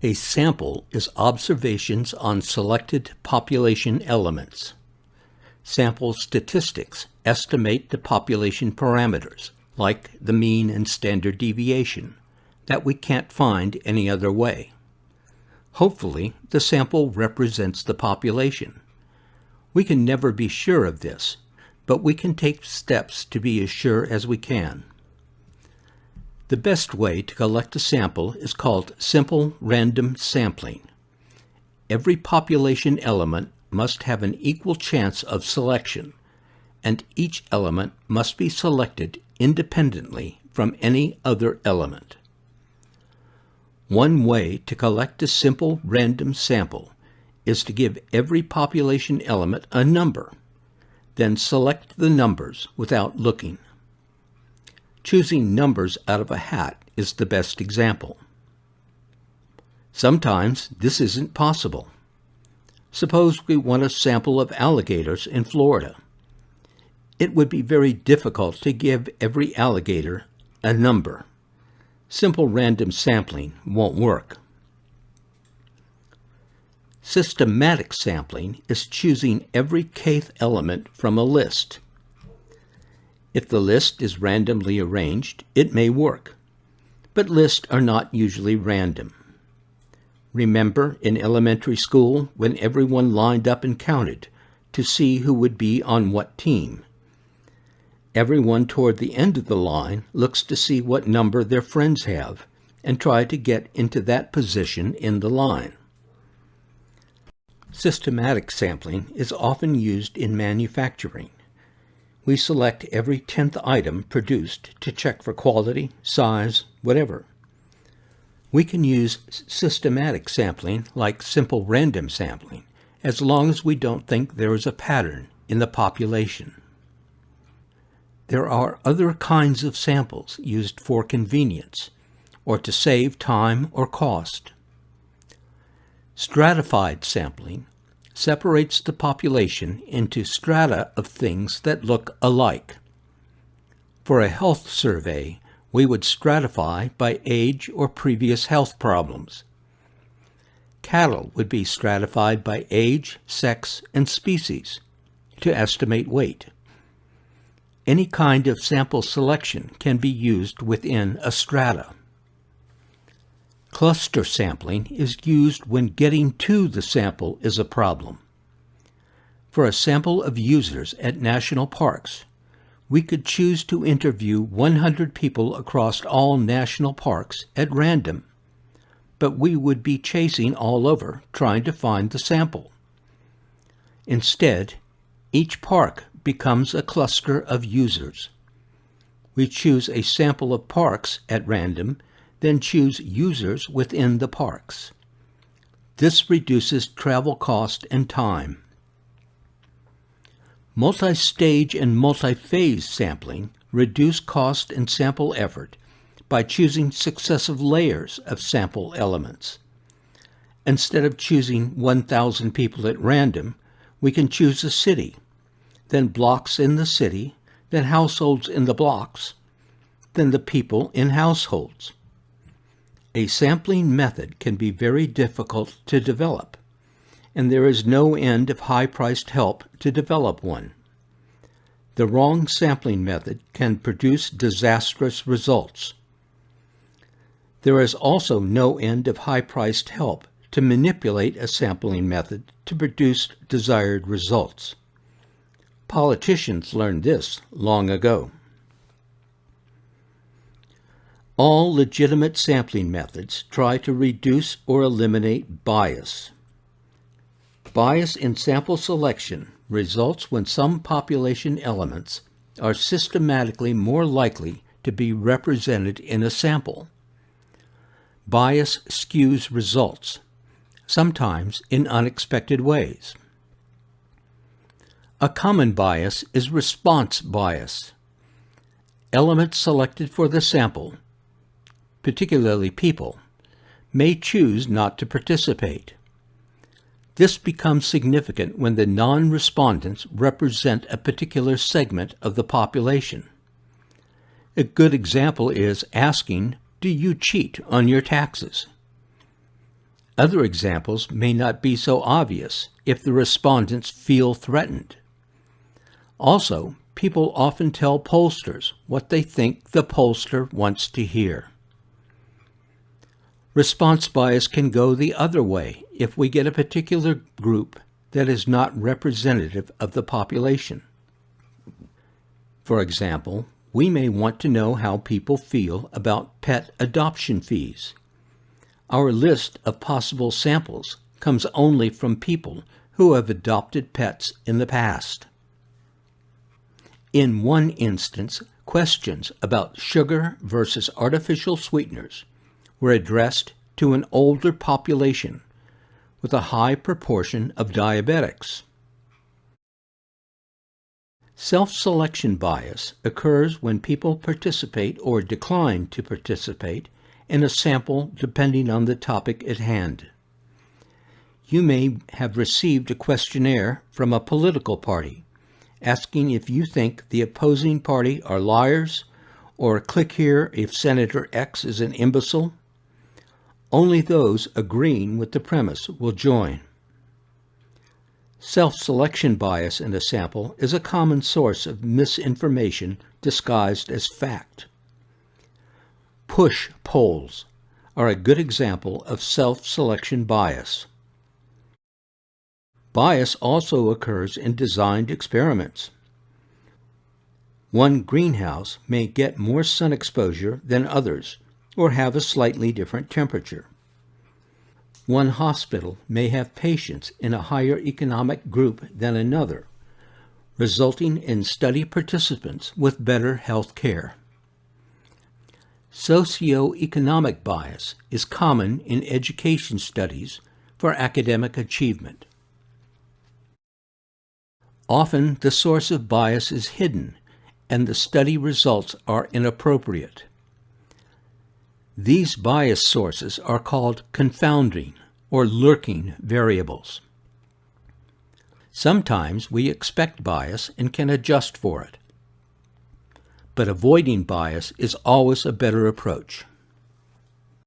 A sample is observations on selected population elements. Sample statistics estimate the population parameters, like the mean and standard deviation, that we can't find any other way. Hopefully, the sample represents the population. We can never be sure of this, but we can take steps to be as sure as we can. The best way to collect a sample is called simple random sampling. Every population element must have an equal chance of selection, and each element must be selected independently from any other element. One way to collect a simple random sample is to give every population element a number, then select the numbers without looking. Choosing numbers out of a hat is the best example. Sometimes this isn't possible. Suppose we want a sample of alligators in Florida. It would be very difficult to give every alligator a number. Simple random sampling won't work. Systematic sampling is choosing every kth element from a list. If the list is randomly arranged, it may work, but lists are not usually random. Remember in elementary school when everyone lined up and counted to see who would be on what team. Everyone toward the end of the line looks to see what number their friends have and try to get into that position in the line. Systematic sampling is often used in manufacturing. We select every 10th item produced to check for quality, size, whatever. We can use systematic sampling like simple random sampling as long as we don't think there is a pattern in the population. There are other kinds of samples used for convenience or to save time or cost. Stratified sampling separates the population into strata of things that look alike. For a health survey, we would stratify by age or previous health problems. Cattle would be stratified by age, sex, and species to estimate weight. Any kind of sample selection can be used within a strata. Cluster sampling is used when getting to the sample is a problem. For a sample of users at national parks, we could choose to interview 100 people across all national parks at random, but we would be chasing all over trying to find the sample. Instead, each park becomes a cluster of users. We choose a sample of parks at random, then choose users within the parks. This reduces travel cost and time. Multistage and multiphase sampling reduce cost and sample effort by choosing successive layers of sample elements. Instead of choosing 1,000 people at random, we can choose a city, then blocks in the city, then households in the blocks, then the people in households. A sampling method can be very difficult to develop, and there is no end of high-priced help to develop one. The wrong sampling method can produce disastrous results. There is also no end of high-priced help to manipulate a sampling method to produce desired results. Politicians learned this long ago. All legitimate sampling methods try to reduce or eliminate bias. Bias in sample selection results when some population elements are systematically more likely to be represented in a sample. Bias skews results, sometimes in unexpected ways. A common bias is response bias. Elements selected for the sample, particularly people, may choose not to participate. This becomes significant when the non-respondents represent a particular segment of the population. A good example is asking, "Do you cheat on your taxes?" Other examples may not be so obvious if the respondents feel threatened. Also, people often tell pollsters what they think the pollster wants to hear. Response bias can go the other way if we get a particular group that is not representative of the population. For example, we may want to know how people feel about pet adoption fees. Our list of possible samples comes only from people who have adopted pets in the past. In one instance, questions about sugar versus artificial sweeteners were addressed to an older population with a high proportion of diabetics. Self-selection bias occurs when people participate or decline to participate in a sample depending on the topic at hand. You may have received a questionnaire from a political party asking if you think the opposing party are liars, or click here if Senator X is an imbecile. Only those agreeing with the premise will join. Self-selection bias in a sample is a common source of misinformation disguised as fact. Push polls are a good example of self-selection bias. Bias also occurs in designed experiments. One greenhouse may get more sun exposure than others, or have a slightly different temperature. One hospital may have patients in a higher economic group than another, resulting in study participants with better health care. Socioeconomic bias is common in education studies for academic achievement. Often the source of bias is hidden and the study results are inappropriate. These bias sources are called confounding or lurking variables. Sometimes we expect bias and can adjust for it, but avoiding bias is always a better approach.